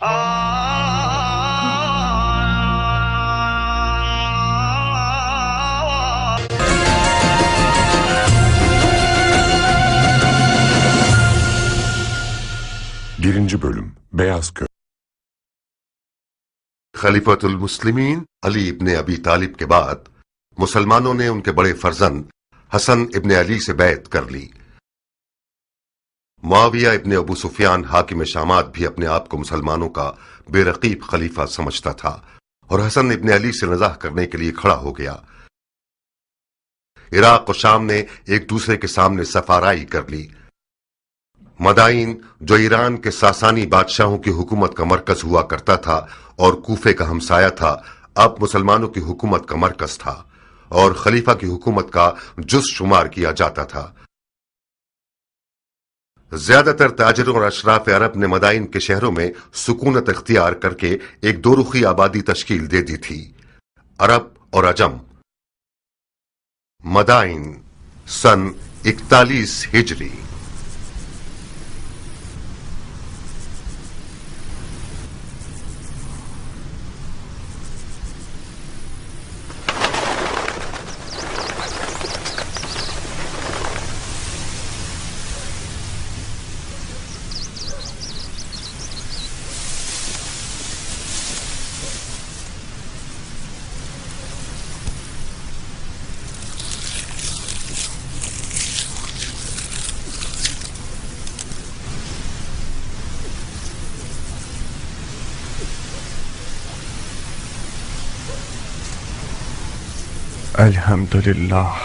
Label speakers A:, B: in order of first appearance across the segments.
A: Birinci Bölüm Beyaz Köy.
B: खलीफतुल मुस्लिमीन अली इब्ने अबी तालिब के बाद मुसलमानों ने उनके बड़े फर्जंद हसन इब्ने अली से बैत कर ली। मुआविया इब्ने अबू सुफियान हाकिम शामात भी अपने आप को मुसलमानों का बेरकीब खलीफा समझता था और हसन इब्ने अली से नज़ाह करने के लिए खड़ा हो गया। इराक और शाम ने एक दूसरे के सामने सफाराई कर ली। मदाइन, जो ईरान के सासानी बादशाहों की हुकूमत का मरकज हुआ करता था और कूफे का हमसाया था, अब मुसलमानों की हुकूमत का मरकज था और खलीफा की हुकूमत का जुज़ शुमार किया जाता था। ज्यादातर ताजिरों और अशराफ अरब ने मदाइन के शहरों में सुकूनत इख्तियार करके एक दोरुखी आबादी तश्कील दे दी थी, अरब और अजम। मदाइन सन 41 हिजरी।
A: अल्हम्दुलिल्लाह।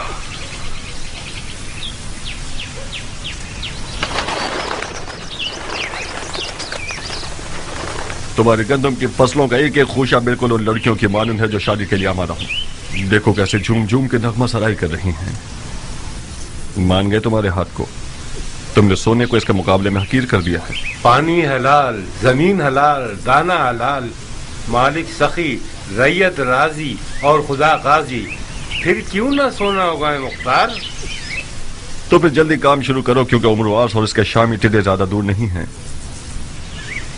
C: तुम्हारे गंदम की फसलों का एक एक खूशा बिल्कुल उन लड़कियों की मानंद है जो शादी के लिए आमादा हूं। देखो कैसे झूम झूम के नगमा सराई कर रही हैं। मान गए तुम्हारे हाथ को? तुमने सोने को इसके मुकाबले में हकीर कर दिया है।
D: पानी हलाल, जमीन हलाल, दाना हलाल, मालिक सखी, रैयत राजी और खुदा गाजी, फिर क्यों ना सोना होगा मुख्तार?
C: तो फिर जल्दी काम शुरू करो, क्योंकि उम्रवास और इसके शामी टिड्डे ज्यादा दूर नहीं हैं।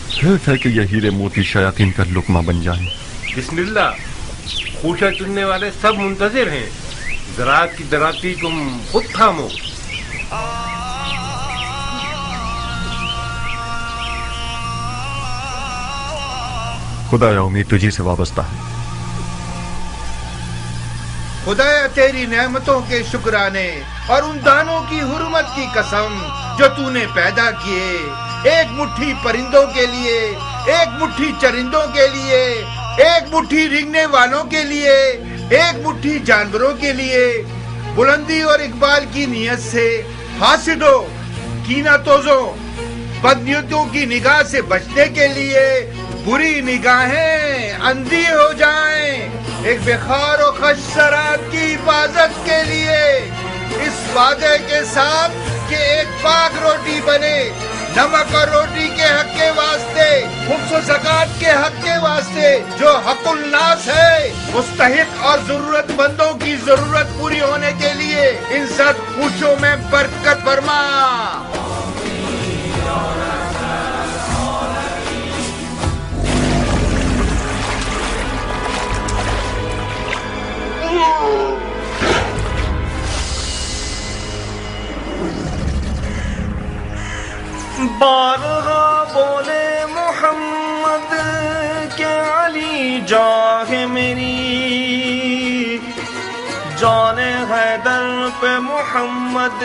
C: सिर्फ है कि ये हीरे मोती शयातीन का लुकमा बन जाए।
D: बिस्मिल्लाह, खूशा चुनने वाले सब मुंतजिर हैं। ज़राअत की दराती तुम खुद थामो।
C: खुदाया उम्मीद तुझी से वाबस्ता है।
E: खुदाया तेरी नेमतों के शुक्राने और उन दानों की हुर्मत की कसम जो तूने पैदा किए। एक मुट्ठी परिंदों के लिए, एक मुट्ठी चरिंदों के लिए, एक मुट्ठी रिंगने वालों के लिए, एक मुट्ठी जानवरों के लिए। बुलंदी और इकबाल की नियत से हासिदों, कीना तोजों, बदनियतों की निगाह से बचने के लिए बुरी निगाहें अंधी हो जाएं। एक बेखार और खश शराब की हिफाजत के लिए इस वादे के साथ कि एक पाक रोटी बने, नमक और रोटी के हक के वास्ते, खुम्स और ज़कात के हक के वास्ते, जो हकुल नास है, मुस्तहिक और जरूरतमंदों की जरूरत पूरी होने के लिए इन सब खुशियों में बरकत फरमा।
F: बारगा बोले मोहम्मद के अली जाह मेरी, जाने हैदर पे मोहम्मद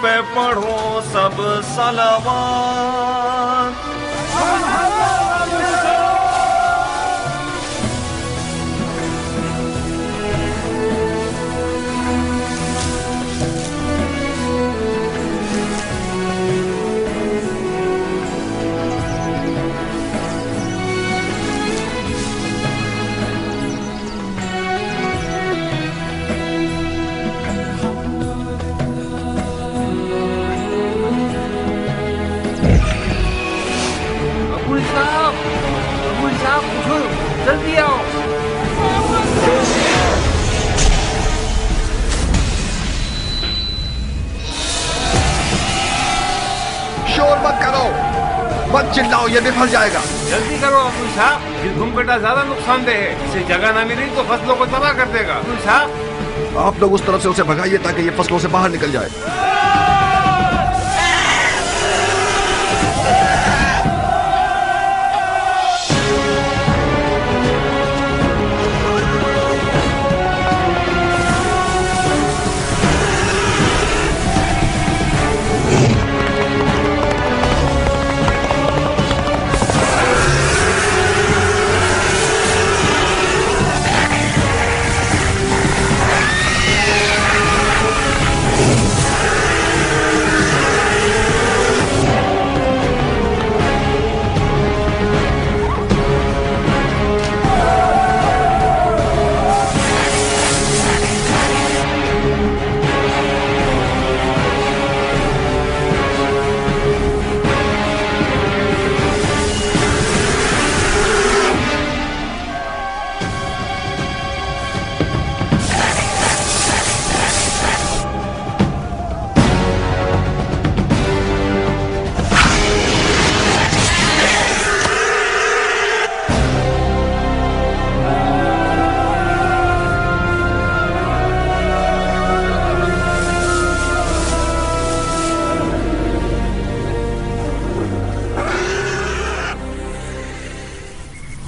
F: पे पढ़ो सब सलावात।
E: जल्दी आओ।
A: शोर मत करो।
C: मत चिल्लाओ, ये भी फंस जाएगा।
D: जल्दी करो अब्दुल साहब, ये घुम कटा ज्यादा नुकसानदेह है, इसे जगह न मिली तो फसलों को तबाह कर देगा। अब्दुल साहब,
C: आप लोग उस तरफ से उसे भगाइए ताकि ये फसलों से बाहर निकल जाए।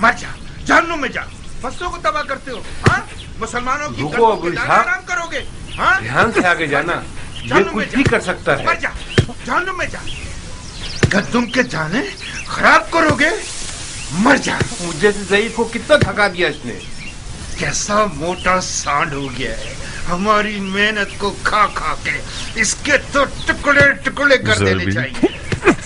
E: मर जा, जहन्नुम में जा, फसलों को तबाह करते हो। हाँ, मुसलमानों की
D: रुको
E: गर्दन के
D: अब्दुल
E: दाने
D: साहब।
E: हराम करोगे। हाँ,
D: ध्यान से आगे जाना, ये
E: जहन्नुम में
D: कुछ
E: जा।
D: भी कर सकता है।
E: मर जा, जहन्नुम में जा, गद्दुम के दाने खराब करोगे। मर जा।
D: मुझे से ज़ईफ को कितना थका दिया इसने।
E: कैसा मोटा सांड हो गया है, हमारी मेहनत को खा खा के इसके तो टुकड़े टुकड़े कर देने
C: ज़रबी।
E: चाहिए।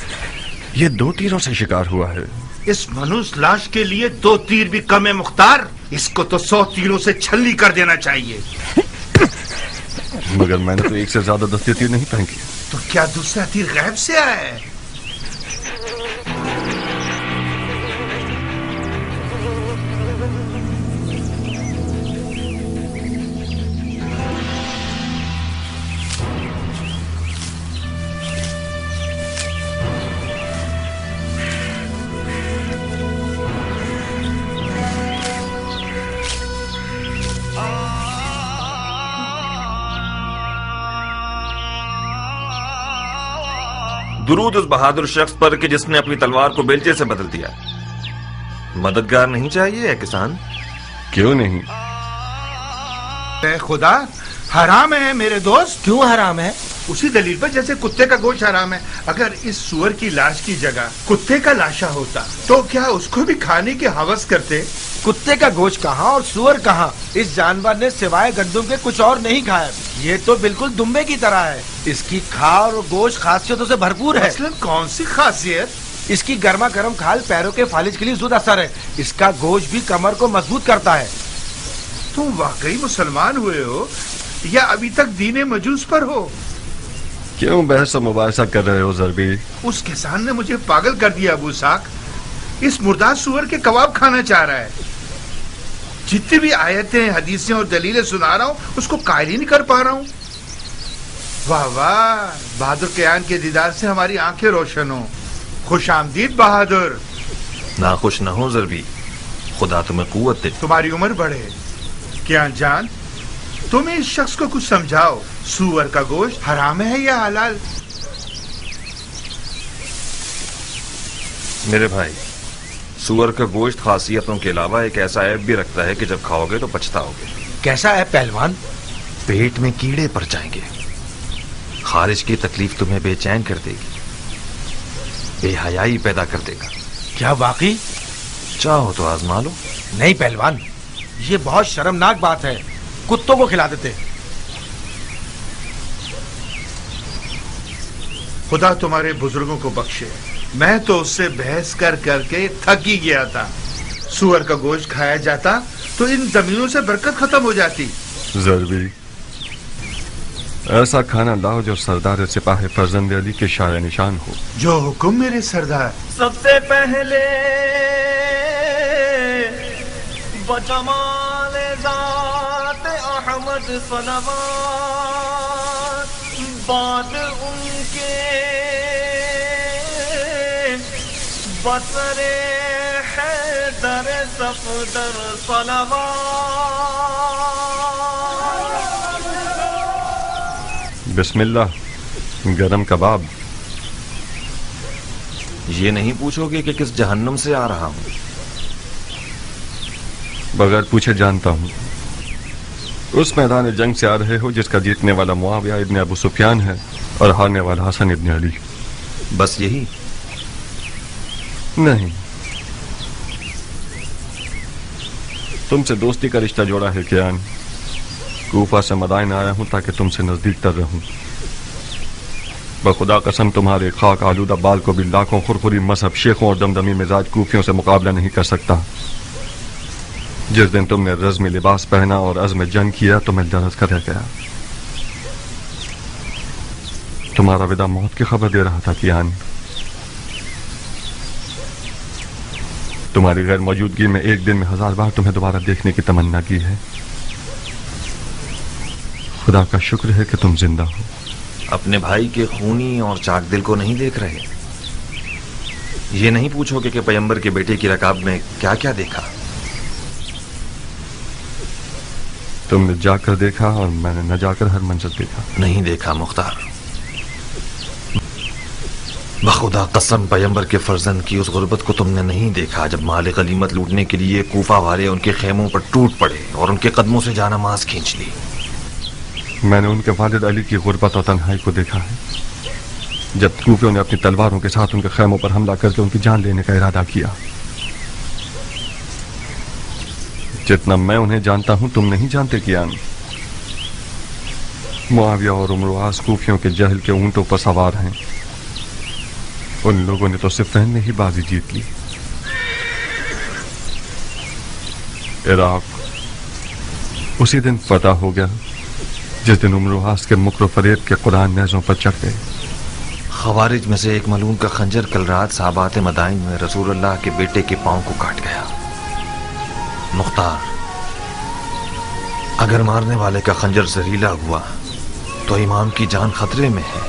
C: ये 2 तीरों से शिकार हुआ है।
E: इस मनुष्य लाश के लिए 2 तीर भी कम है मुख्तार, इसको तो 100 तीरों से छलनी कर देना चाहिए।
C: मगर मैंने तो 1 से ज्यादा दस्ते तीर नहीं फेंकी।
E: तो क्या दूसरा तीर गायब से आया है?
F: दुरूद उस बहादुर शख्स पर कि जिसने अपनी तलवार को बेलचे से बदल दिया। मददगार नहीं चाहिए है किसान?
C: क्यों नहीं?
E: ए खुदा, हराम है मेरे दोस्त।
G: क्यों हराम है?
E: उसी दलील पर जैसे कुत्ते का गोश्त हराम है। अगर इस सुअर की लाश की जगह कुत्ते का लाशा होता तो क्या उसको भी खाने की हवस करते?
G: कुत्ते का गोश्त कहाँ और सुअर कहाँ? इस जानवर ने सिवाय गंदम के कुछ और नहीं खाया। ये तो बिल्कुल दुम्बे की तरह है। इसकी खाल और गोश्त खासियतों से भरपूर है।
E: मसलन कौन सी खासियत?
G: इसकी गर्मा गर्म खाल पैरों के फालिज के लिए जुद असर है। इसका गोश्त भी कमर को मजबूत करता है।
E: तुम वाकई मुसलमान हुए हो या अभी तक दीने मजूस पर हो?
C: क्यों बहस और मुबाहिसा कर रहे हो ज़रबी?
E: उस किसान ने मुझे पागल कर दिया अबू साक। इस मुर्दार सुअर के कबाब खाना चाह रहा है। जितनी भी आयतें, हदीसें और दलीलें सुना रहा हूँ उसको कायल ही नहीं कर पा रहा हूँ। वाह वाह, बहादुर कयान के दीदार से हमारी आंखें रोशन हो। खुश आमदीद बहादुर।
F: नाखुश न हो ज़रबी, खुदा तुम्हें कुव्वत दे।
E: तुम्हारी उम्र बढ़े। क्या जान, तुम इस शख्स को कुछ समझाओ, सूअर का गोश्त हराम है या हलाल?
F: मेरे भाई, सूअर का गोश्त खासियतों के अलावा एक ऐसा ऐब भी रखता है कि जब खाओगे तो पछताओगे।
G: कैसा है पहलवान?
F: पेट में कीड़े पड़ जाएंगे। खारिज की तकलीफ तुम्हें बेचैन कर देगी, बेहयाई पैदा कर देगा।
G: क्या वाकई?
F: चाहो तो आजमा लो।
G: नहीं पहलवान, ये बहुत शर्मनाक बात है। कुत्तों को खिला देते।
E: खुदा तुम्हारे बुजुर्गों को बख्शे। मैं तो उससे बहस कर करके थक ही गया था। सूअर का गोश्त खाया जाता तो इन जमीनों से बरकत खत्म हो जाती।
C: ज़रबी, ऐसा खाना लाओ जो सरदार सिपाही फर्जंद अली के शान निशान हो।
E: जो हुक्म मेरे सरदार।
F: सबसे पहले बजमाल ज़ात अहमद सलवात, बाद उनके پسر حیدر صفدر صلوات.
C: بسم اللہ. گرم کباب.
F: یہ نہیں پوچھو گے کہ کس جہنم سے آ رہا ہوں؟
C: بغیر پوچھے جانتا ہوں. اس میدان جنگ سے آ رہے ہو جس کا جیتنے والا معاویہ ابن ابو سفیان ہے اور ہارنے والا حسن ابن علی.
F: بس یہی؟
C: نہیں. تم سے دوستی کا رشتہ جوڑا ہے کیان. کوفہ سے مدائن آیا ہوں تاکہ تم سے نزدیک تر رہوں. بخدا قسم تمہارے خاک آلودہ بال کو بھی لاکھوں خرخری مذہب شیخوں اور دمدمی مزاج کوفیوں سے مقابلہ نہیں کر سکتا. جس دن تم نے رزمی لباس پہنا اور عزم جنگ کیا تو میں درس کر رہ گیا. تمہارا وداع موت کی خبر دے رہا تھا کیان. تمہاری غیر موجودگی میں ایک دن میں 1000 بار تمہیں دوبارہ دیکھنے کی تمنا کی ہے. خدا کا شکر ہے کہ تم زندہ ہو.
F: اپنے بھائی کے خونی اور چاک دل کو نہیں دیکھ رہے؟ یہ نہیں پوچھو کہ پیغمبر کے بیٹے کی رکاب میں کیا کیا دیکھا؟
C: تم نے جا کر دیکھا اور میں نے نہ جا کر ہر منظر دیکھا.
F: نہیں دیکھا مختار. بخدا قسم پیغمبر کے فرزند کی اس غربت کو تم نے نہیں دیکھا جب مال غنیمت لوٹنے کے لیے کوفہ والے ان کے خیموں پر ٹوٹ پڑے اور ان کے قدموں سے جانماز کھینچ لی.
C: میں نے ان کے والد علی کی غربت اور تنہائی کو دیکھا ہے جب کوفیوں نے اپنی تلواروں کے ساتھ ان کے خیموں پر حملہ کر کے ان کی جان لینے کا ارادہ کیا. جتنا میں انہیں جانتا ہوں تم نہیں جانتے کیان. معاویہ اور عمرو عاص کوفیوں کے جہل کے اونٹوں پر سوار ہیں. ان لوگوں نے تو صفین میں ہی بازی جیت لی. عراق اسی دن فتح ہو گیا جس دن عمرو عاص کے مکر و فریب کے قرآن نیزوں پر چڑھ گئے.
F: خوارج میں سے ایک ملعون کا خنجر کل رات صحابات مدائن میں رسول اللہ کے بیٹے کے پاؤں کو کاٹ گیا. مختار، اگر مارنے والے کا خنجر زہریلا ہوا تو امام کی جان خطرے میں ہے.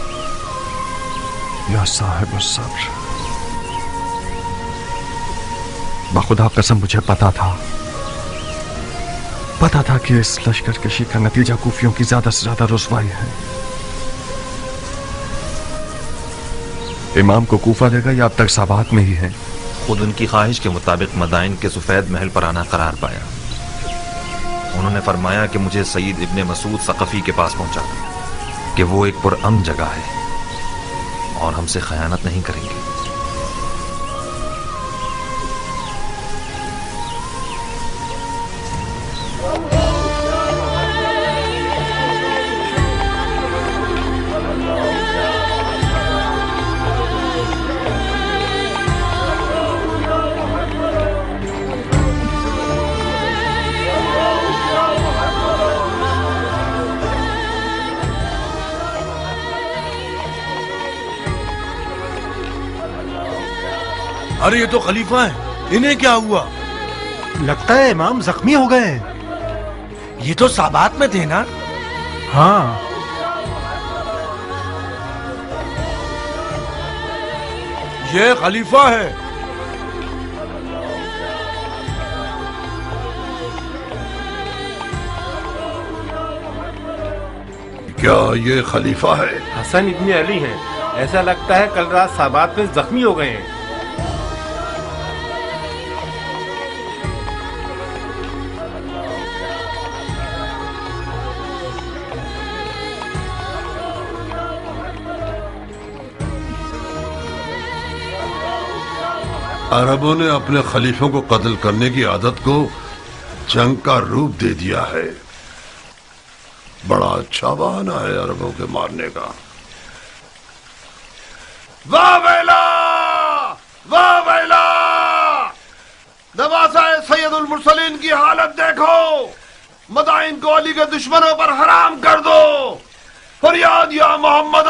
C: یا صاحب الصبر، بخدا قسم مجھے پتا تھا کہ اس لشکر کشی کا نتیجہ کوفیوں کی زیادہ سے زیادہ رسوائی ہے. امام کو کوفہ دے گا یا اب تک سابات میں ہی ہے؟
F: خود ان کی خواہش کے مطابق مدائن کے سفید محل پر آنا قرار پایا. انہوں نے فرمایا کہ مجھے سعید ابن مسعود ثقفی کے پاس پہنچا کہ وہ ایک پرامن جگہ ہے اور ہم سے خیانت نہیں کریں گے.
G: ارے یہ تو خلیفہ ہیں، انہیں کیا ہوا؟
H: لگتا ہے امام زخمی ہو گئے ہیں.
G: یہ تو سابات میں تھے نا؟
H: ہاں.
G: یہ خلیفہ ہے.
E: کیا یہ خلیفہ ہے؟
D: حسن ابن علی ہیں. ایسا لگتا ہے کل رات صحابات میں زخمی ہو گئے ہیں.
E: عربوں نے اپنے خلیفوں کو قتل کرنے کی عادت کو جنگ کا روپ دے دیا ہے. بڑا اچھا بہانہ ہے عربوں کے مارنے کا. واہ ویلا واہ ویلا، نواسہ سید المرسلین کی حالت دیکھو. مدائن کو علی کے دشمنوں پر حرام کر دو. فریاد یا محمد.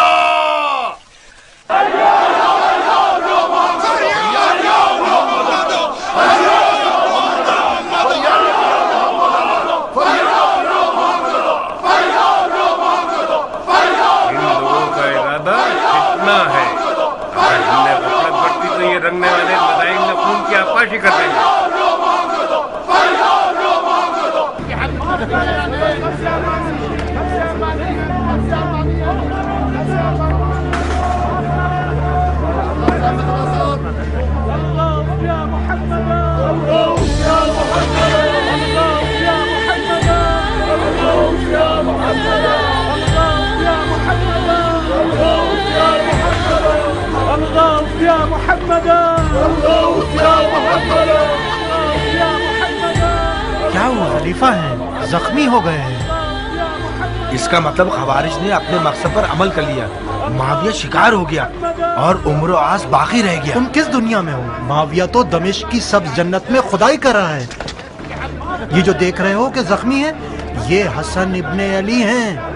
D: ہے. اگر ہم نے غفلت برتی تو یہ رنگنے والے
H: क्या हुआ खलीफा है, जख्मी हो गए हैं।
G: इसका मतलब खवारिज ने अपने मकसद पर अमल कर लिया, माविया शिकार हो गया और उम्र आस बाकी रह गया।
H: तुम किस दुनिया में हो? माविया तो दमिश्क की सब्ज जन्नत में खुदाई कर रहा है। ये जो देख रहे हो कि जख्मी है, ये हसन इब्ने अली हैं।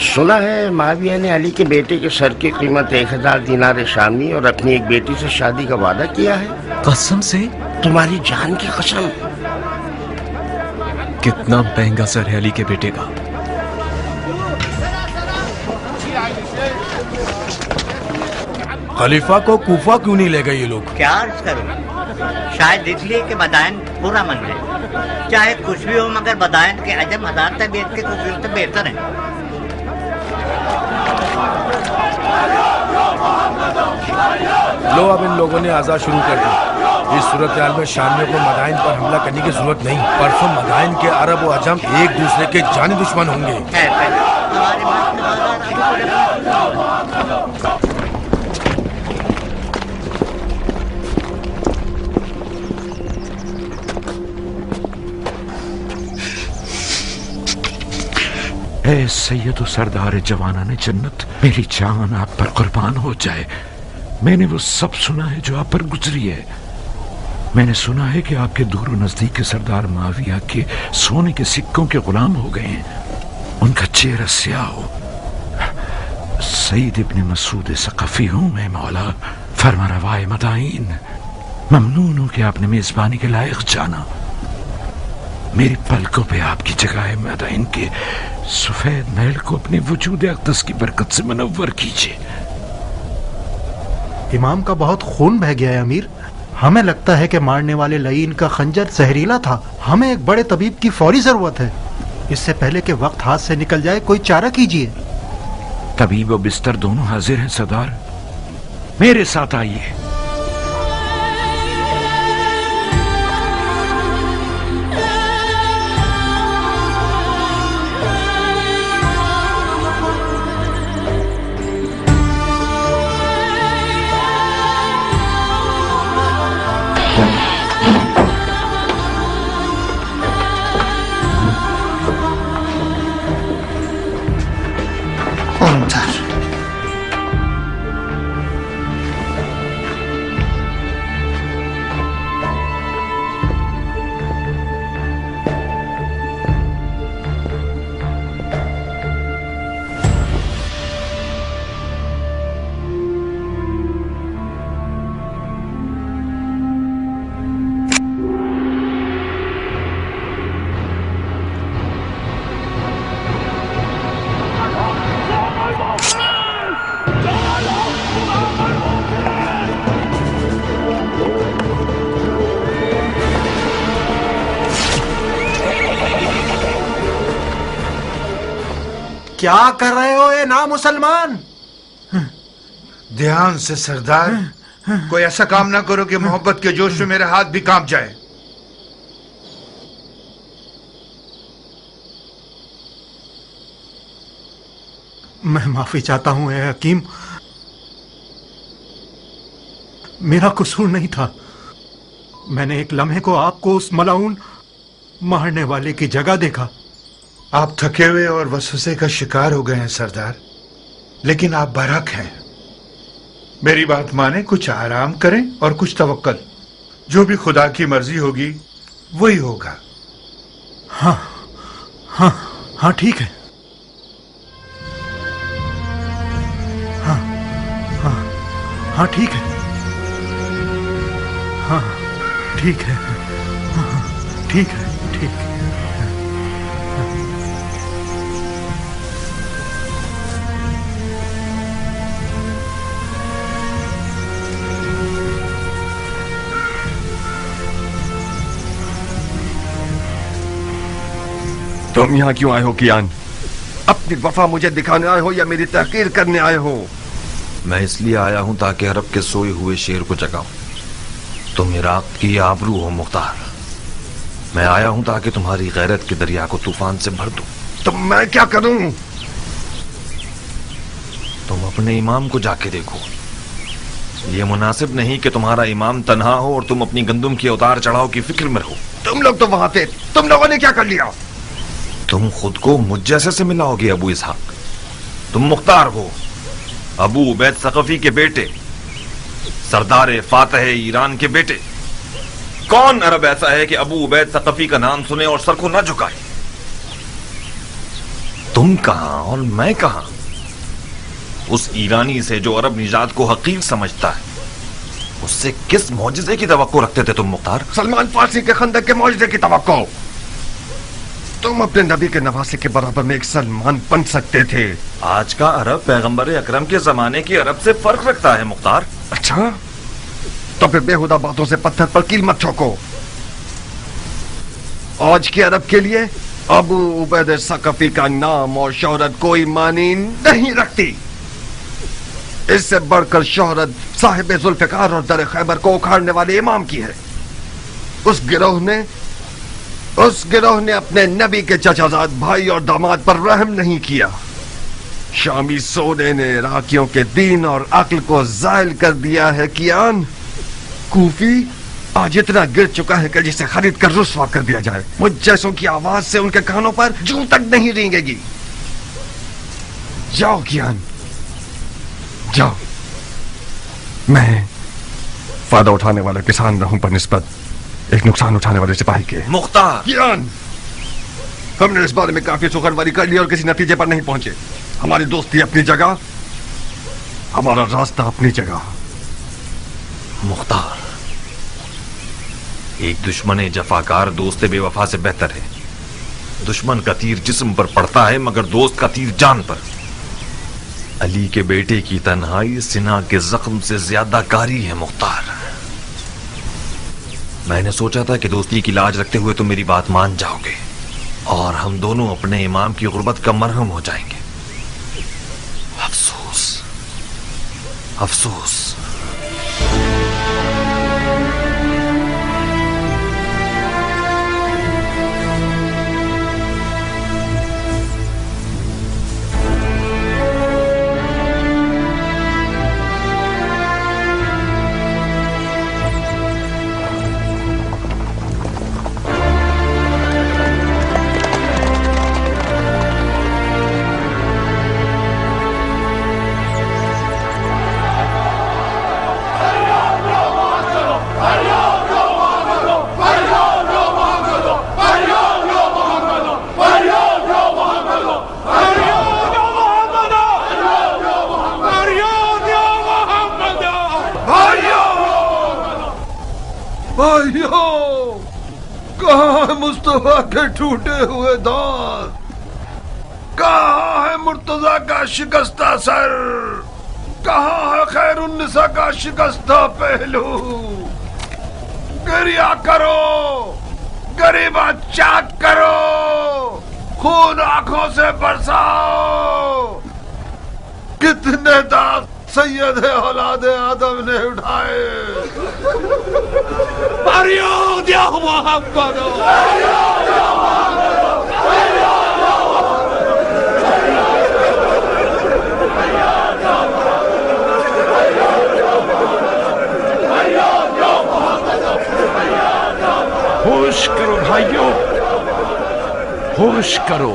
I: सुना है माविया ने अली के बेटे के सर की कीमत 1000 दिनार शामी और अपनी एक बेटी से शादी का वादा किया है।
J: कसम से?
I: तुम्हारी जान की कसम।
J: कितना महंगा सर है अली के बेटे का।
G: खलीफा को कूफा क्यों नहीं ले गए ये लोग?
K: क्या अर्ज करूं? शायद इसलिए कि बदायन पूरा मन है। चाहे कुछ भी हो मगर बदायन के अजम हजार तबीयत के कुफियों से बेहतर है।
G: लो अब इन लोगों ने आज़ाद शुरू कर दी। इस सूरत हाल में शामियों को मदाइन पर हमला करने की जरूरत नहीं। परसों मदाइन के अरब और अजम एक दूसरे के जानी दुश्मन होंगे।
A: ए सैयद सरदार जवाना ने जन्नत, मेरी जान आप पर कुर्बान हो जाए। मैंने वो सब सुना है जो आप पर गुजरी है। मैंने सुना है कि आपके दूर नजदीक के सरदार माविया के सोने के सिक्कों के गुलाम हो गए हैं, उनका चेहरा स्याह हो। सईद इब्ने मसूद सकफी हूं मैं मौला, फरमा रवाए मदाइन। ममनून हूं कि आपने मेजबानी के लायक जाना। मेरी पलकों पे आपकी जगह है मदाइन के सफेद महल को अपने वजूद अक़दस की बरकत से मनव्वर कीजिए।
H: इमाम का बहुत खून बह गया है अमीर। हमें लगता है कि मारने वाले लईन का खंजर जहरीला था। हमें एक बड़े तबीब की फौरी जरूरत है। इससे पहले कि वक्त हाथ से निकल जाए कोई चारा कीजिए।
A: तबीब और बिस्तर दोनों हाजिर हैं सरदार, मेरे साथ आइए।
G: क्या कर रहे हो ये ना मुसलमान?
E: ध्यान से सरदार, कोई ऐसा काम ना करो कि मोहब्बत के जोश में मेरा हाथ भी कांप जाए।
H: मैं माफी चाहता हूं ए हकीम, मेरा कसूर नहीं था। मैंने एक लम्हे को आपको उस मलाउन मारने वाले की जगह देखा।
E: आप थके हुए और वसवसे का शिकार हो गए हैं सरदार, लेकिन आप बरहक हैं। मेरी बात माने, कुछ आराम करें और कुछ तवक्कल। जो भी खुदा की मर्जी होगी वही होगा।
H: हाँ हाँ हाँ ठीक है। हाँ हाँ हाँ ठीक है। हाँ ठीक है। हाँ ठीक है, ठीक है।
C: तुम यहाँ क्यों आए हो कियान? अपनी वफा मुझे दिखाने आए हो या मेरी तहकीर करने आए हो?
F: मैं इसलिए आया हूं ताकि अरब के सोए हुए शेर को जगाऊं। तुम इराक की आबरू हो मुख्तार। मैं आया हूं ताकि तुम्हारी गैरत के दरिया को तूफान से भर दूं।
C: तो मैं क्या करूं?
F: तुम अपने इमाम को जाके देखो। ये मुनासिब नहीं कि तुम्हारा इमाम तन्हा हो और तुम अपनी गंदुम की उतार चढ़ाव की फिक्र में रहो।
C: तुम लोग तो वहां थे, तुम लोगों ने क्या कर लिया?
F: तुम खुद को मुझ जैसे से मिलाओगे अबू इसहाक। तुम मुख्तार हो, अबू उबैद सकफी के बेटे, सरदार फातह ईरान के बेटे। कौन अरब ऐसा है कि अबू उबैद सकफी का नाम सुने और सर को न झुकाए? तुम कहां और मैं कहां? उस ईरानी से जो अरब निजात को हकीर समझता है, उससे किस मौजिजे की तवक्को रखते थे तुम मुख्तार?
C: सलमान फारसी के खंदक के मौजिजे की तवक्को। तुम अपने नबी के नवासे के बराबर में एक सलमान बन सकते थे।
F: आज का अरब पैगंबर अकरम के जमाने के अरब से फर्क रखता है मुख्तार।
C: अच्छा, तो फिर बेहुदा बातों से पत्थर पर कील मत ठोको। आज के अरब के लिए अबू उबैद सकफी का नाम और शोहरत कोई मानी नहीं रखती। इससे बढ़कर शोहरत साहिब जुल्फिकार और दर खैबर को उखाड़ने वाले इमाम की है। उस गिरोह ने अपने नबी के चचाजाद भाई और दामाद पर रहम नहीं किया। शामी सोने ने इराकियों के दीन और अक्ल को जायल कर दिया है कियान। कूफी आज इतना गिर चुका है कि जिसे खरीद कर रुस्वा कर दिया जाए। मुझ जैसों की आवाज से उनके कानों पर जूं तक नहीं रेंगेगी। जाओ कियान, जाओ। मैं फायदा उठाने वाला किसान रहूं पर निस्बत एक नुकसान उठाने वाले सिपाही के।
F: मुख्तार
C: कियान, हमने इस बारे में काफी सुखरवारी कर ली और किसी नतीजे पर नहीं पहुंचे। हमारी दोस्ती अपनी जगह, हमारा रास्ता अपनी जगह।
F: मुख्तार, एक दुश्मन जफाकार दोस्त बेवफा से बेहतर है। दुश्मन का तीर जिस्म पर पड़ता है मगर दोस्त का तीर जान पर। अली के बेटे की तन्हाई सिना के जख्म से ज्यादा कारी है मुख्तार। मैंने सोचा था कि दोस्ती की लाज रखते हुए तुम मेरी बात मान जाओगे और हम दोनों अपने इमाम की गुर्बत का मरहम हो जाएंगे। अफसोस, अफसोस।
A: भाइयों, कहाँ है मुस्तफा के टूटे हुए दांत? कहाँ है मुर्तजा का शिकस्ता सर? कहाँ है खैरुन्निसा का शिकस्ता पहलू? गिरिया करो, गरीबा चाक करो, खून आंखों से बरसाओ। कितने दांत सैयद औलाद आदम ने उठाए। होश करो भाइयों, होश करो।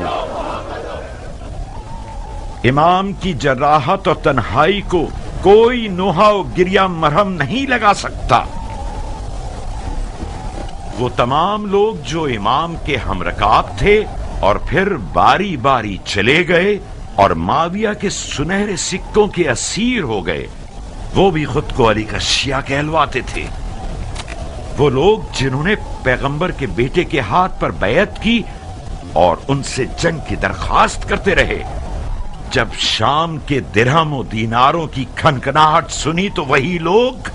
A: इमाम की जराहत और तन्हाई को कोई नोहा गिरिया मरहम नहीं लगा सकता। वो तमाम लोग जो इमाम के हमरकाब थे और फिर बारी बारी चले गए और माविया के सुनहरे सिक्कों के असीर हो गए, वो भी खुद को अली का शिया कहलवाते थे। वो लोग जिन्होंने पैगंबर के बेटे के हाथ पर बैत की और उनसे जंग की दरखास्त करते रहे। जब शाम के दिरहम और दीनारों की खनखनाहट सुनी तो वही लोग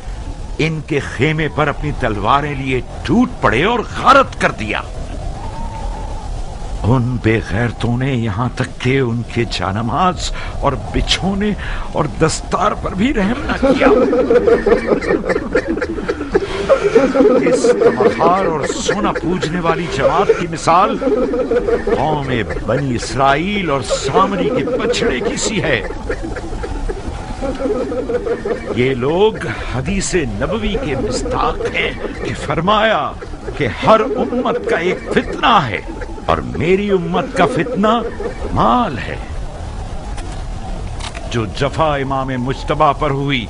A: इनके खेमे पर अपनी तलवारें लिए टूट पड़े और गारत कर दिया। उन बेगैरतों ने यहाँ तक कि उनके जानमाज और बिछोने और दस्तार पर भी रहम न किया। इस तमहार और सोना पूजने वाली जमात की मिसाल कौम बनी इसराइल और सामरी के बछड़े की सी है। ये लोग हदीसे नबवी के मिस्ताक हैं कि फरमाया कि हर उम्मत का एक फितना है और मेरी उम्मत का फितना माल है। जो जफा इमाम मुज्तबा पर हुई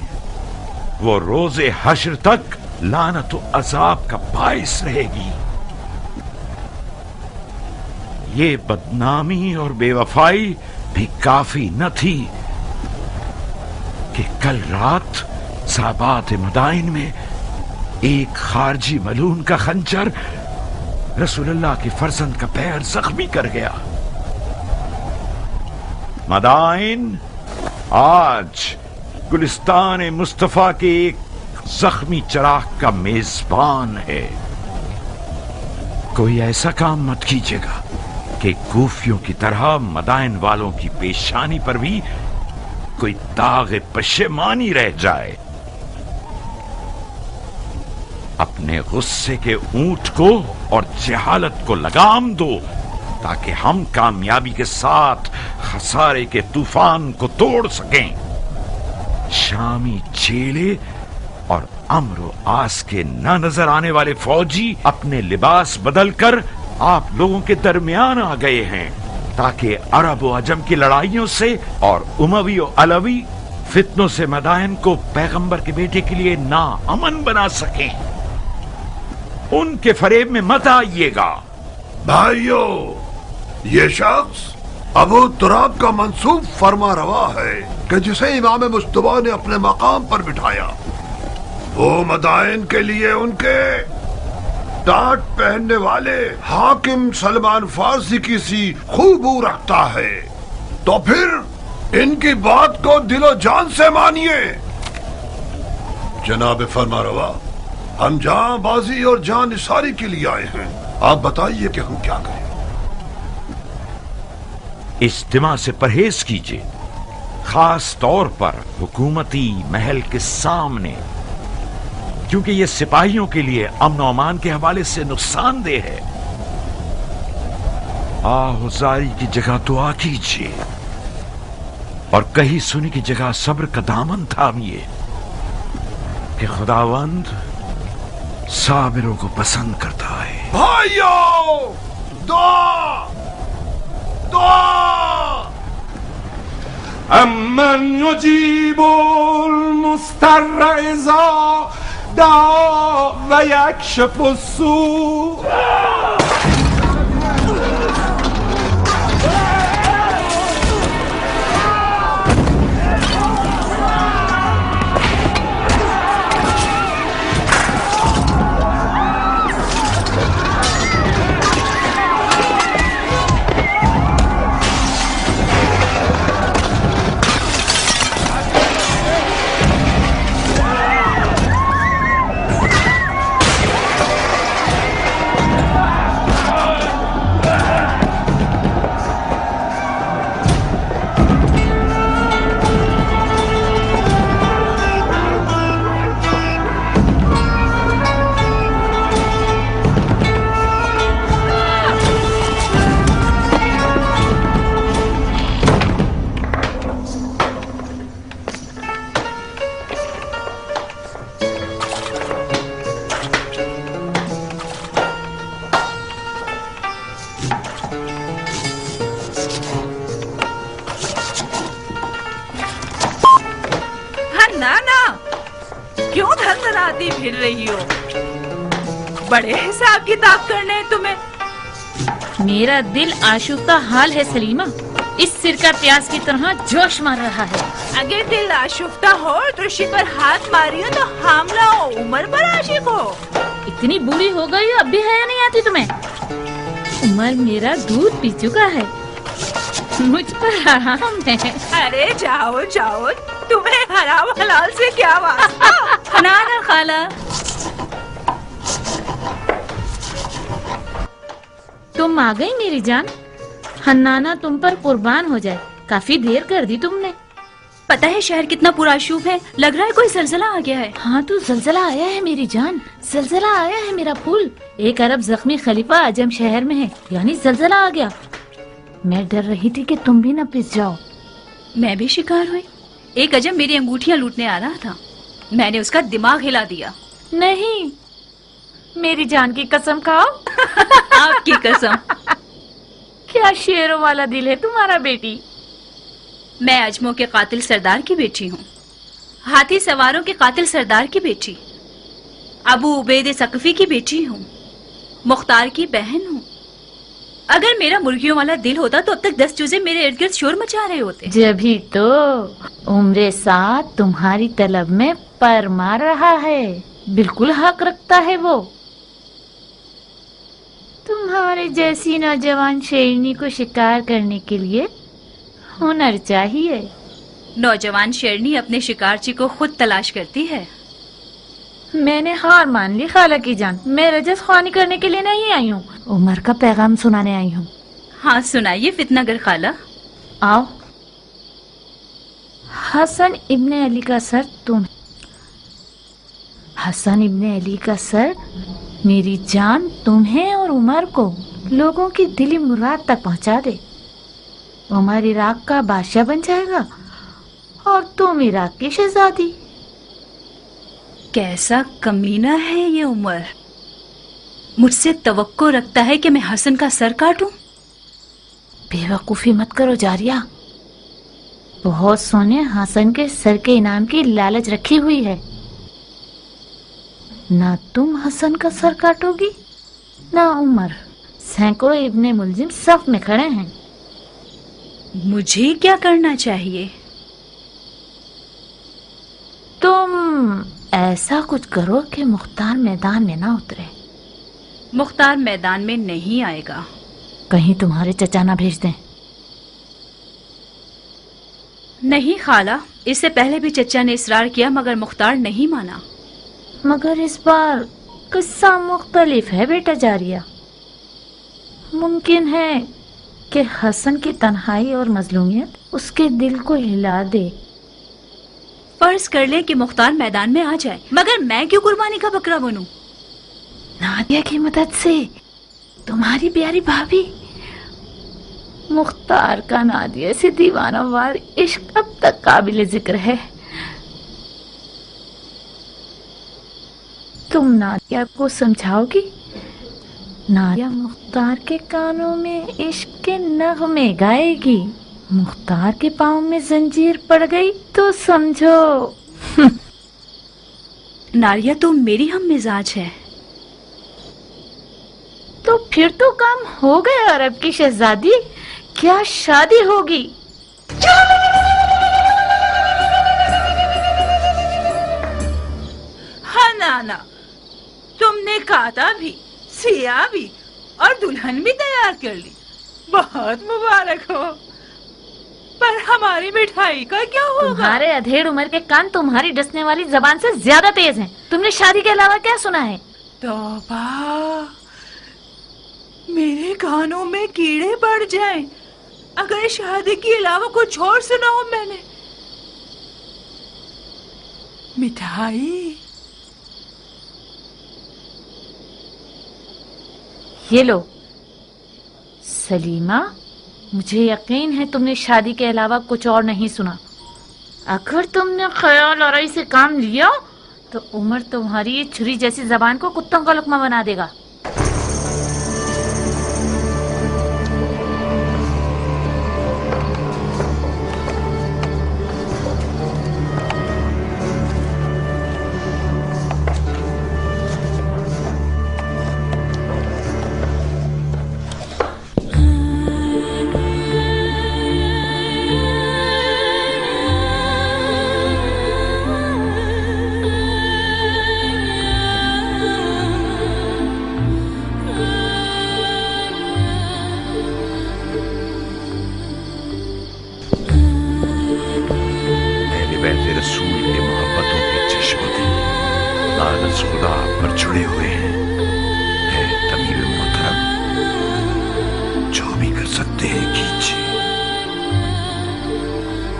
A: वो रोजे हश्र तक लानत और अजाब का बाइस रहेगी। ये बदनामी और बेवफाई भी काफी न थी कि कल रात साबात मदाइन में एक खारजी मलून का खंजर रसूलुल्लाह के फर्जंद का पैर जख्मी कर गया। मदाइन आज गुलिस्तान मुस्तफा के एक जख्मी चराग का मेजबान है। कोई ऐसा काम मत कीजिएगा कि कूफियों की तरह मदाइन वालों की पेशानी पर भी कोई दाग पशेमानी रह जाए। अपने गुस्से के ऊंट को और जहालत को लगाम दो ताकि हम कामयाबी के साथ खसारे के तूफान को तोड़ सकें। शामी चेले और अम्र आस के न नजर आने वाले फौजी अपने लिबास बदलकर आप लोगों के दरमियान आ गए हैं ताकि अरब और अजम की लड़ाइयों से और उमवी और अलवी फितनों से मदाइन को पैगंबर के बेटे के लिए ना अमन बना सकें। उनके फरेब में मत आइएगा।
L: भाइयों, ये शख्स अबू तुराब का मंसूब फरमा रवा है कि जिसे इमाम मुस्तफा ने अपने मकाम पर बिठाया वो मदाइन के लिए उनके टाट पहनने वाले हाकिम सलमान फारसी की सी खूबू रखता है। तो फिर इनकी बात को दिलो जान से मानिए। जनाब फरमारवा, हम जांबाजी और जान निसारी के लिए आए हैं। आप बताइए कि हम क्या करें।
A: इज्तिमा से परहेज कीजिए, खास तौर पर हुकूमती महल के सामने, क्योंकि ये सिपाहियों के लिए अमन और अमान के हवाले से नुकसानदेह है। आहुजारी की जगह दुआ कीजिए और कही सुनी की जगह सब्र का दामन थामिए कि खुदावंद साबिरों को पसंद करता है।
L: भाइयों, दुआ दुआ।
M: अमन युजीबुल मुस्तर्र इज़ा दआ व यक्शिफु स्सू।
N: फिर रही हो, बड़े हिसाब किताब करने हैं तुम्हें।
O: मेरा दिल आशुका हाल है सलीमा, इस सिर का प्याज की तरह जोश मार रहा है।
N: अगर दिल आशुफ्ता हो तो ऋषि पर हाथ मारियो तो हामला हो, उमर पर आशिक हो।
O: इतनी बूढ़ी हो गई हो, अब भी हया नहीं आती तुम्हें? उमर मेरा दूध पी चुका है, मुझ पर हराम है।
N: अरे जाओ जाओ, तुम्हें हराम हलाल से क्या वास्ता।
O: ना ना खाला, तुम आ गई मेरी जान। हन्नाना तुम पर कुर्बान हो जाए, काफी देर कर दी तुमने।
N: पता है शहर कितना पुरआशूब है, लग रहा है कोई जलजला आ गया है।
O: हाँ तो जलजला आया है मेरी जान, जलजला आया है मेरा फूल। एक अरब जख्मी खलीफा अजम शहर में है, यानी जलजला आ गया। मैं डर रही थी कि तुम भी न पिस जाओ।
N: मैं भी शिकार हुई। एक अजम मेरी अंगूठियां लूटने आ रहा था, मैंने उसका दिमाग हिला दिया।
O: नहीं, मेरी जान की कसम खाओ।
N: आपकी कसम।
O: क्या शेरों वाला दिल है तुम्हारा बेटी।
N: मैं अजमों के कातिल सरदार की बेटी हूँ, हाथी सवारों के कातिल सरदार की बेटी, अबू उबैद सकफी की बेटी हूँ, मुख्तार की बहन हूँ। अगर मेरा मुर्गियों वाला दिल होता तो अब तक 10 चूजे मेरे इर्द गिर्द शोर मचा रहे होते।
O: जभी तो उम्र साथ तुम्हारी तलब में पर मार रहा है, बिल्कुल हक रखता है वो। तुम्हारे जैसी नौजवान शेरनी को शिकार करने के लिए हुनर चाहिए।
N: नौजवान शेरनी अपने शिकारची को खुद तलाश करती है।
O: मैंने हार मान ली खाला की जान, मैं रजस ख्वानी करने के लिए नहीं आई हूँ, उमर का पैगाम सुनाने आई हूँ।
N: हाँ सुनाइए फितनागर खाला।
O: आओ। हसन इब्ने अली का सर तुम, हसन इब्ने अली का सर मेरी जान तुम्हें और उमर को लोगों की दिली मुराद तक पहुंचा दे। उमर इराक का बादशाह बन जाएगा और तुम इराक की शहजादी।
N: कैसा कमीना है ये उमर, मुझसे तवक्को रखता है कि मैं हसन का सर काटूं।
O: बेवकूफी मत करो जारिया, बहुत सोने हसन के सर के इनाम की लालच रखी हुई है। ना तुम हसन का सर काटोगी ना उमर। सैकड़ों इब्ने मुलजिम सफ में खड़े हैं।
N: मुझे क्या करना चाहिए?
O: तुम ऐसा कुछ करो कि मुख्तार मैदान में ना उतरे।
N: मुख्तार मैदान में नहीं आएगा।
O: कहीं तुम्हारे चचा ना भेज दें।
N: नहीं खाला, इससे पहले भी चचा ने इसरार किया मगर मुख्तार नहीं माना।
O: मगर इस बार किस्सा मुख्तलिफ है बेटा जारिया। मुमकिन है कि हसन की तन्हाई और मजलूमियत उसके दिल को हिला दे।
N: फर्ज कर ले कि मुख्तार मैदान में आ जाए, मगर मैं क्यों कुर्बानी का बकरा बनूं?
O: नादिया की मदद से तुम्हारी प्यारी भाभी। मुख्तार का नादिया से दीवाना वार इश्क अब तक काबिल जिक्र है। तुम नादिया को समझाओगी? नादिया मुख्तार के कानों में इश्क के नगमे गाएगी। मुख्तार के पाँव में जंजीर पड़ गई तो समझो।
N: नारिया तो मेरी हम मिजाज है।
O: तो फिर तो काम हो गया अरब की शहजादी, क्या शादी होगी?
N: हाँ नाना, तुमने काता भी, सिया भी और दुल्हन भी तैयार कर ली। बहुत मुबारक हो। पर हमारी मिठाई का क्या होगा?
O: तुम्हारे अधेड़ उम्र के कान तुम्हारी डसने वाली जबान से ज्यादा तेज हैं। तुमने शादी के अलावा क्या सुना है?
N: तौबा, मेरे कानों में कीड़े पड़ जाएं अगर शादी के अलावा कुछ और सुना हो मैंने। मिठाई
O: ये लो। सलीमा, मुझे यकीन है तुमने शादी के अलावा कुछ और नहीं सुना। अगर तुमने ख्याल आराई से काम लिया तो उमर तुम्हारी ये छुरी जैसी जबान को कुत्तों का लुकमा बना देगा।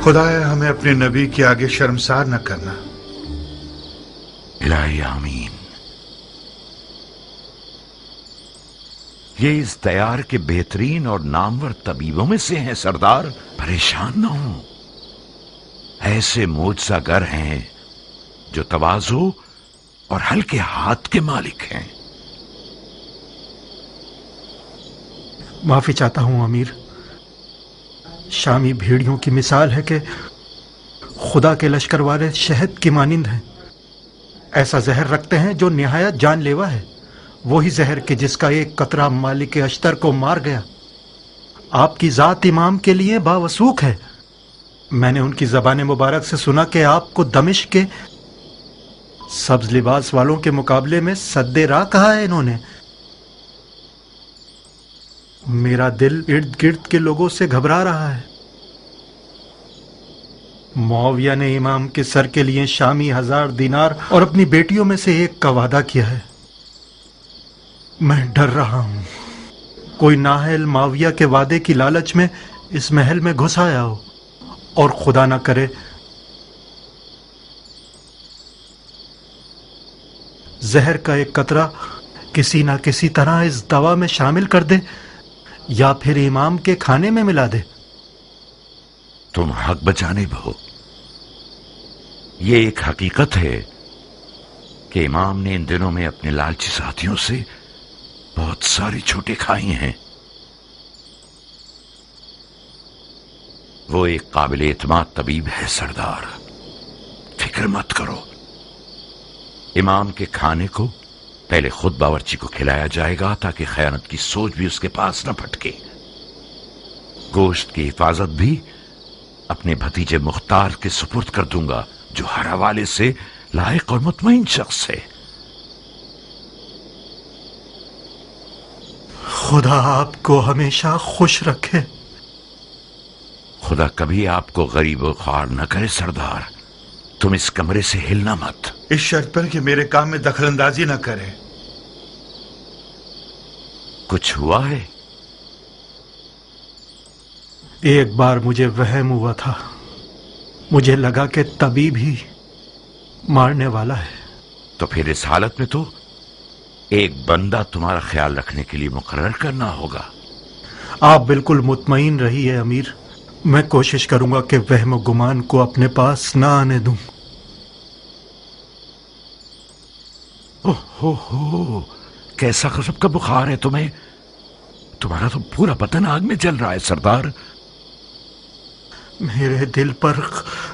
E: खुदाया हमें अपने नबी के आगे शर्मसार न करना।
A: इलाही आमीन। ये इस दयार के बेहतरीन और नामवर तबीबों में से हैं सरदार। परेशान न हो, ऐसे मोजज़ागर हैं जो तवाज़ु और हल्के हाथ के मालिक हैं।
H: माफी चाहता हूं अमीर। शामी भेड़ियों की मिसाल है कि खुदा के लश्कर वाले शहद की मानिंद हैं। ऐसा जहर रखते हैं जो निहायत जानलेवा है, वही जहर के जिसका एक कतरा मालिक अश्तर को मार गया। आपकी जात इमाम के लिए बावसूख है। मैंने उनकी ज़बान मुबारक से सुना कि आपको दमिश्क के सब्ज लिबास वालों के मुकाबले में सद्दे राह कहा है इन्होंने। मेरा दिल इर्द गिर्द के लोगों से घबरा रहा है। मुआविया ने इमाम के सर के लिए शामी 1000 दिनार और अपनी बेटियों में से एक का वादा किया है। मैं डर रहा हूं कोई नाहल मुआविया के वादे की लालच में इस महल में घुस आया हो और खुदा ना करे जहर का एक कतरा किसी ना किसी तरह इस दवा में शामिल कर दे या फिर इमाम के खाने में मिला दे।
A: तुम हक बजानिब हो। ये एक हकीकत है कि इमाम ने इन दिनों में अपने लालची साथियों से बहुत सारी छूटें खाई हैं। वो एक काबिल एतमाद तबीब है सरदार, फिक्र मत करो। इमाम के खाने को पहले खुद बावर्ची को खिलाया जाएगा ताकि खयानत की सोच भी उसके पास न फटके। गोश्त की हिफाजत भी अपने भतीजे मुख्तार के सुपुर्द कर दूंगा जो हर हवाले से लायक और मुतमईन शख्स है।
H: खुदा आपको हमेशा खुश रखे।
A: खुदा कभी आपको गरीब और ख्वार न करे सरदार। तुम इस कमरे से हिलना मत।
E: इस शर्त पर कि मेरे काम में दखलंदाजी न करे।
A: कुछ हुआ है?
H: एक बार मुझे वहम हुआ था। मुझे लगा कि तबीब ही मारने वाला है।
A: तो फिर इस हालत में तो एक बंदा तुम्हारा ख्याल रखने के लिए मुकर्रर करना होगा।
H: आप बिल्कुल मुतमईन रहिए अमीर। मैं कोशिश करूंगा कि वहम गुमान को अपने पास ना आने दूं।
A: ओहो, कैसा गजब का बुखार है तुम्हें। तुम्हारा तो पूरा बदन आग में जल रहा है सरदार।
H: मेरे दिल पर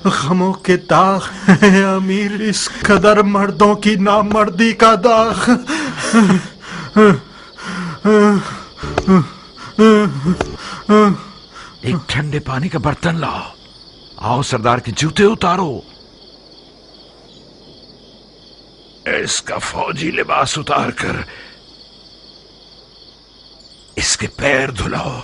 H: गमों के दाग हैं अमीर, इस कदर मर्दों की नामर्दी का दाग।
A: एक ठंडे पानी का बर्तन लाओ। आओ सरदार के जूते उतारो। इसका फौजी लिबास उतार कर इसके पैर धुलाओ।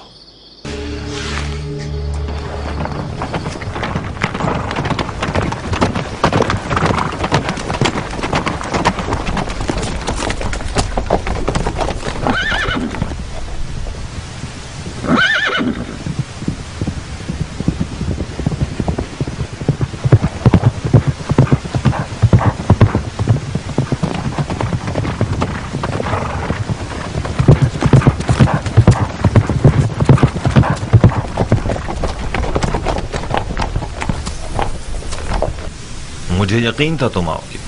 F: मुझे यकीन था तुम आओगे।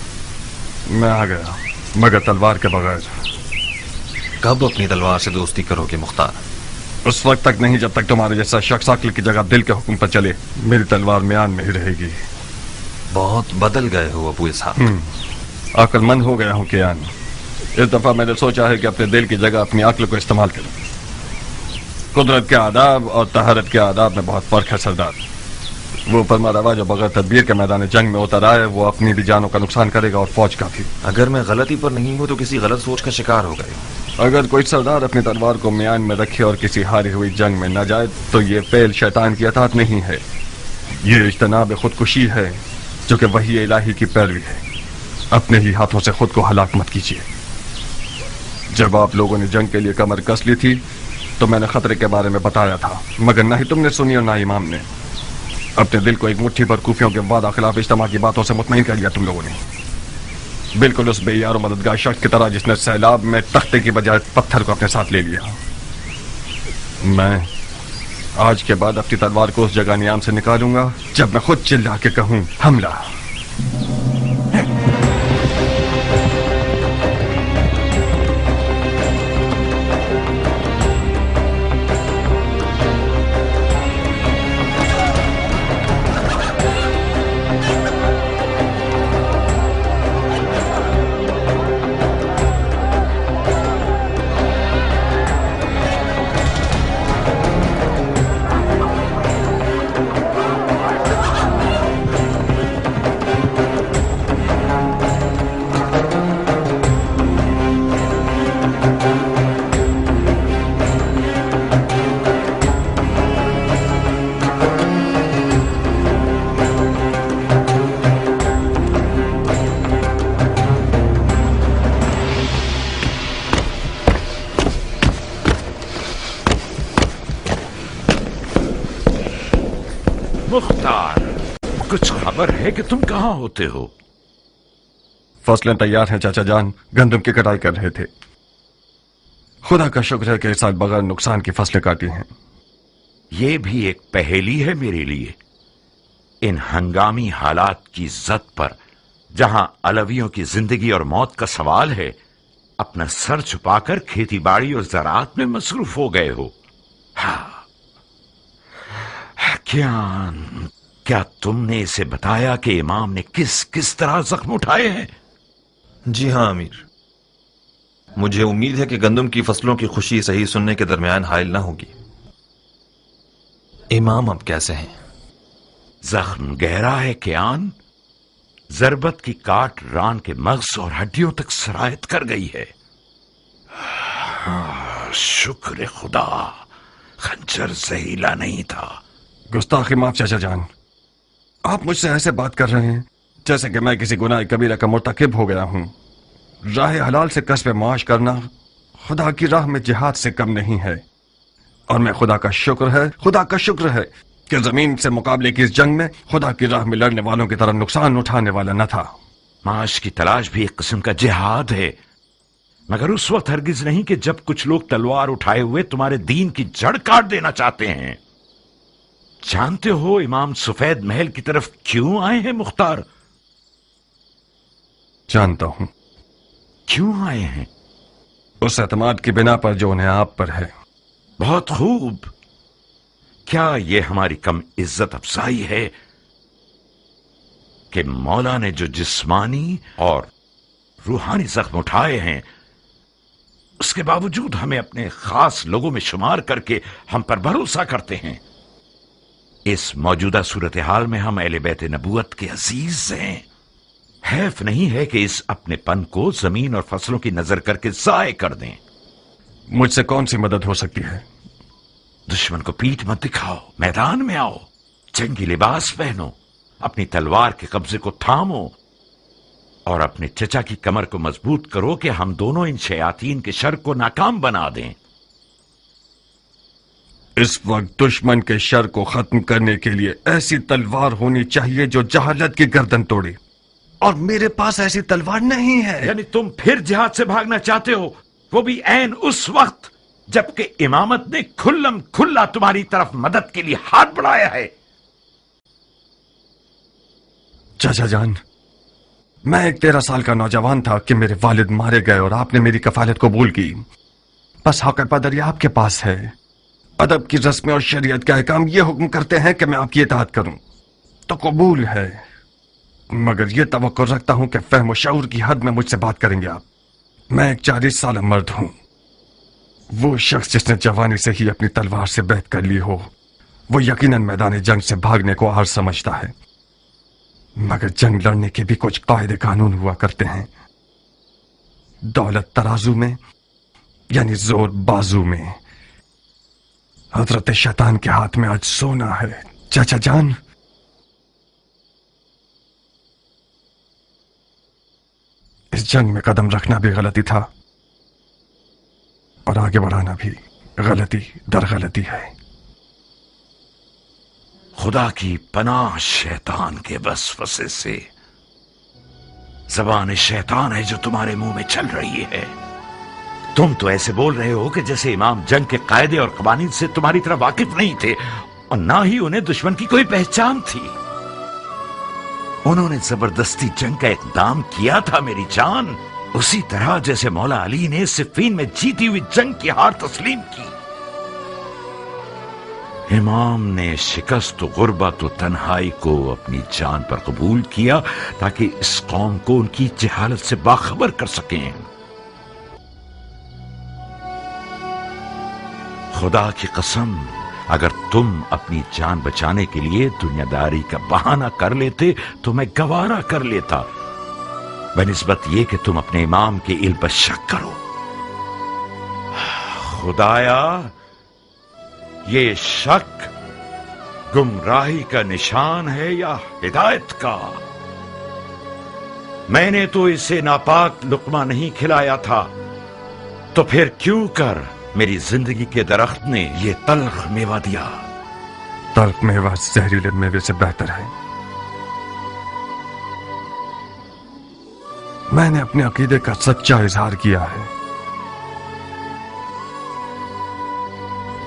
C: मैं आ गया, मगर तलवार के बगैर।
F: कब अपनी तलवार से दोस्ती करोगे मुख्तार?
C: उस वक्त तक नहीं जब तक तुम्हारे जैसा शख्स अक्ल की जगह दिल के हुक्म पर चले। मेरी तलवार म्यान में ही रहेगी।
F: बहुत बदल गए हो अबू इसहाक।
C: अक्लमंद हो गया हूँ कियान। इस दफा मैंने सोचा है कि अपने दिल की जगह अपनी अक्ल को इस्तेमाल करूं। कुदरत के आदाब और तहरत के आदाब में बहुत फर्क है सरदार। वो फरमा रवा जो बगैर तदबीर के मैदान जंग में उतर आए वो अपनी भी जानों का नुकसान करेगा और फौज का भी।
F: अगर मैं गलती पर नहीं हूं तो किसी गलत सोच का शिकार हो गए।
C: अगर कोई सरदार अपनी तलवार को म्यान में रखे और किसी हारी हुई जंग में न जाए तो ये फेल शैतान की अताअत नहीं है, ये इज्तनाब खुदकुशी है जो कि वही इलाही की पैरवी है। अपने ही हाथों से खुद को हलाक मत कीजिए। जब आप लोगों ने जंग के लिए कमर कस ली थी तो मैंने खतरे के बारे में बताया था, मगर ना ही तुमने सुनी और ना इमाम ने। अपने दिल को एक मुट्ठी भर कूफियों के वादा खिलाफ इज्तिमा की बातों से मुतमईन कर लिया तुम लोगों ने, बिल्कुल उस बेयार और मददगार शख्स की तरह जिसने सैलाब में तख्ते की बजाय पत्थर को अपने साथ ले लिया। मैं आज के बाद अपनी तलवार को उस जगह नियाम से निकालूंगा जब मैं खुद चिल्ला के कहूं हमला।
A: मुख्तार, कुछ खबर है कि तुम कहाँ होते हो?
C: फसलें तैयार हैं चाचा जान, गंदम की कटाई कर रहे थे। खुदा का शुक्र है कि इस साल बगैर नुकसान की फसलें काटी हैं।
A: ये भी एक पहेली है मेरे लिए। इन हंगामी हालात की जद पर जहां अलवियों की जिंदगी और मौत का सवाल है, अपना सर छुपाकर खेती बाड़ी और ज़राअत में मसरूफ हो गए हो। हाँ, क्या तुमने इसे बताया कि इमाम ने किस किस तरह जख्म उठाए हैं?
F: जी हाँ अमीर, मुझे उम्मीद है कि गंदम की फसलों की खुशी सही सुनने के दरमियान हायल ना होगी। इमाम अब कैसे हैं?
A: जख्म गहरा है कियान। जरबत की काट रान के मग़ज़ और हड्डियों तक सरायत कर गई है। शुक्र खुदा, खंजर जहीला नहीं था।
C: गुस्ताखी माफ चाचा जान, आप मुझसे ऐसे बात कर रहे हैं जैसे कि मैं किसी गुनाह कबीरा का मुर्तकिब हो गया हूं। राह हलाल से कस्ब माश करना खुदा की राह में जिहाद से कम नहीं है, और मैं खुदा का शुक्र है कि जमीन से मुकाबले की इस जंग में खुदा की राह में लड़ने वालों की तरह नुकसान उठाने वाला न था।
A: माश की तलाश भी एक किस्म का जिहाद है, मगर उस वक्त हरगिज नहीं कि जब कुछ लोग तलवार उठाए हुए तुम्हारे दीन की जड़ काट देना चाहते हैं। जानते हो इमाम सफेद महल की तरफ क्यों आए हैं मुख्तार?
C: जानता हूं।
A: क्यों आए हैं?
C: उस एतमाद की बिना पर जो उन्हें आप पर है।
A: बहुत खूब। क्या यह हमारी कम इज्जत अफजाई है कि मौला ने जो जिस्मानी और रूहानी जख्म उठाए हैं, उसके बावजूद हमें अपने खास लोगों में शुमार करके हम पर भरोसा करते हैं? इस मौजूदा सूरत हाल में हम अहले बैत नबूवत के अजीज हैं। हैफ नहीं है कि इस अपने पन को जमीन और फसलों की नजर करके जाय कर दें।
C: मुझसे कौन सी मदद हो सकती है?
A: दुश्मन को पीठ मत दिखाओ, मैदान में आओ, जंगी लिबास पहनो, अपनी तलवार के कब्जे को थामो और अपने चचा की कमर को मजबूत करो कि हम दोनों इन शयातीन के शर को नाकाम बना दें।
C: इस वक्त दुश्मन के शर को खत्म करने के लिए ऐसी तलवार होनी चाहिए जो जहालत की गर्दन तोड़े, और मेरे पास ऐसी तलवार नहीं है।
A: यानी तुम फिर जिहाद से भागना चाहते हो, वो भी ऐन उस वक्त जबकि इमामत ने खुल्लम खुल्ला तुम्हारी तरफ मदद के लिए हाथ बढ़ाया है।
C: चाचा जान, मैं एक 13 साल का नौजवान था कि मेरे वालिद मारे गए और आपने मेरी कफालत कबूल की। बस हक पदरी आपके पास है। अदब की रस्में और शरीयत के अहकाम ये हुक्म करते हैं कि मैं आपकी इताअत करूं, तो कबूल है, मगर यह तवक्को रखता हूं कि फहम और शऊर की हद में मुझसे बात करेंगे आप। मैं एक 40 साल मर्द हूं। वो शख्स जिसने जवानी से ही अपनी तलवार से बैत कर ली हो, वो यकीनन मैदान जंग से भागने को आर समझता है, मगर जंग लड़ने के भी कुछ कायदे कानून हुआ करते हैं। दौलत तराजू में यानी जोर बाजू में। हजरत शैतान के हाथ में आज सोना है चाचा जान। इस जंग में कदम रखना भी गलती था और आगे बढ़ाना भी गलती दर गलती है।
A: خدا کی پناہ شیطان کے وسوسے سے. زبان شیطان ہے جو تمہارے منہ میں چل رہی ہے. تم تو ایسے بول رہے ہو کہ جیسے امام جنگ کے قاعدے اور قوانین سے تمہاری طرح واقف نہیں تھے اور نہ ہی انہیں دشمن کی کوئی پہچان تھی. انہوں نے زبردستی جنگ کا اقدام کیا تھا میری جان، اسی طرح جیسے مولا علی نے صفین میں جیتی ہوئی جنگ کی ہار تسلیم کی. امام نے شکست و غربت و تنہائی کو اپنی جان پر قبول کیا تاکہ اس قوم کو ان کی جہالت سے باخبر کر سکیں. خدا کی قسم، اگر تم اپنی جان بچانے کے لیے دنیا داری کا بہانہ کر لیتے تو میں گوارا کر لیتا، بنسبت یہ کہ تم اپنے امام کے علم پر شک کرو. خدایا، یہ شک گمراہی کا نشان ہے یا ہدایت کا؟ میں نے تو اسے ناپاک لقمہ نہیں کھلایا تھا، تو پھر کیوں کر میری زندگی کے درخت نے یہ تلخ میوہ دیا؟
C: تلخ میوہ زہریلے میوے سے بہتر ہے. میں نے اپنے عقیدے کا سچا اظہار کیا ہے.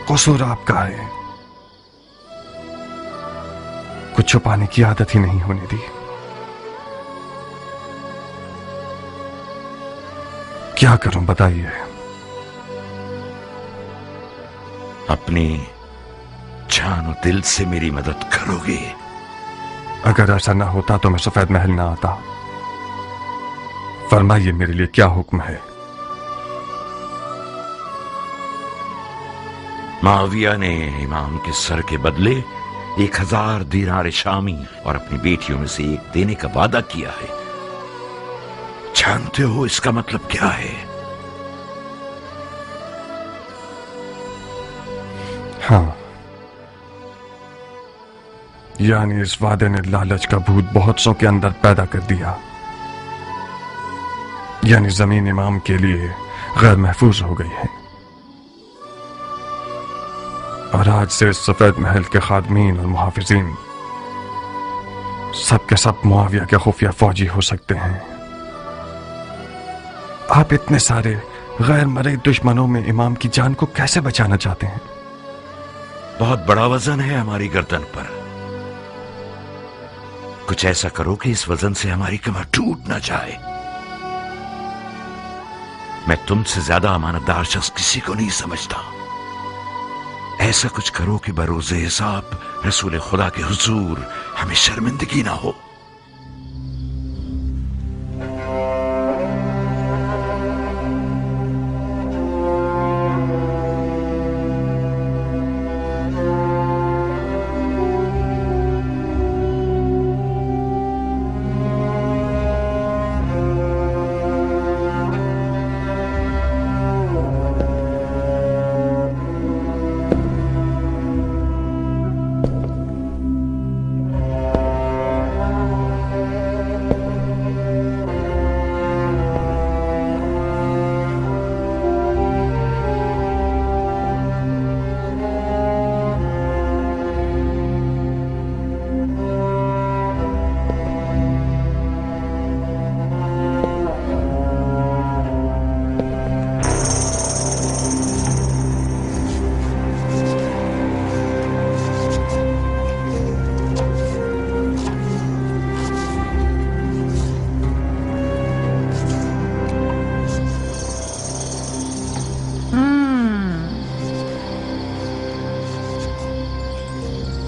C: قصور آپ کا ہے، کچھ چھپانے کی عادت ہی نہیں ہونے دی. کیا کروں بتائیے؟
A: اپنی جان و دل سے میری مدد کرو گے؟
C: اگر ایسا نہ ہوتا تو میں سفید محل نہ آتا. فرمائیے میرے لیے کیا حکم ہے؟
A: معاویہ نے امام کے سر کے بدلے 1000 دینار شامی اور اپنی بیٹیوں میں سے ایک دینے کا وعدہ کیا ہے. جانتے ہو اس کا مطلب کیا ہے؟
C: ہاں، یعنی اس وعدے نے لالچ کا بھوت بہت سو کے اندر پیدا کر دیا. یعنی زمین امام کے لیے غیر محفوظ ہو گئی ہے، اور آج سے اس سفید محل کے خادمین اور محافظین سب کے سب معاویہ کے خفیہ فوجی ہو سکتے ہیں. آپ اتنے سارے غیر مرئی دشمنوں میں امام کی جان کو کیسے بچانا چاہتے ہیں؟
A: بہت بڑا وزن ہے ہماری گردن پر. کچھ ایسا کرو کہ اس وزن سے ہماری کمر ٹوٹ نہ جائے. میں تم سے زیادہ امانت دار شخص کسی کو نہیں سمجھتا. ایسا کچھ کرو کہ بروز حساب رسول خدا کے حضور ہمیں شرمندگی نہ ہو.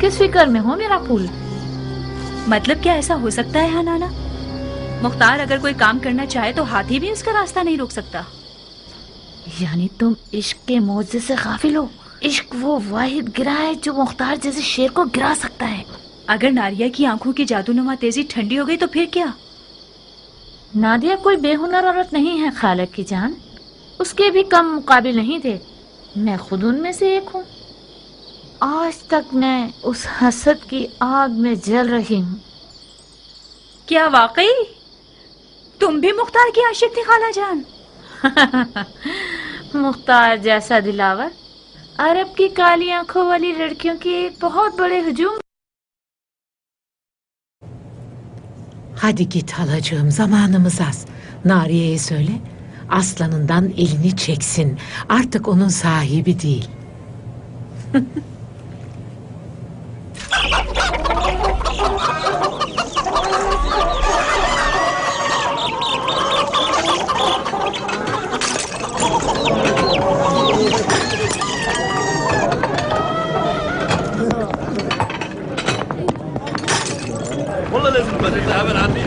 O: کس فکر میں ہو میرا پھول؟
N: مطلب کیا ایسا ہو سکتا ہے حنانا؟ مختار اگر کوئی کام کرنا چاہے تو ہاتھی بھی اس کا راستہ نہیں روک سکتا.
O: یعنی تم عشق کے معجزے سے غافل ہو؟ عشق وہ واحد گرہ ہے جو مختار جیسے شیر کو گرا سکتا ہے.
N: اگر نادیہ کی آنکھوں کی جادو نما تیزی ٹھنڈی ہو گئی تو پھر کیا؟
O: نادیہ کوئی بے ہنر عورت نہیں ہے خالق کی جان، اس کے بھی کم مقابل نہیں تھے. میں خود ان میں سے ایک ہوں. آج تک میں اس حسد کی آگ میں جل رہی ہوں.
N: کیا واقعی تم بھی مختار کی عاشق تھی خالہ جان؟
O: مختار جیسا دلاور عرب کی کالی آنکھوں والی لڑکیوں کی ایک بہت بڑے ہجوم
P: Hadi git halacığım, zamanımız az. Nariye'ye söyle, aslanından elini çeksin. Artık onun sahibi değil.
Q: والله لازم بدك تعمل عني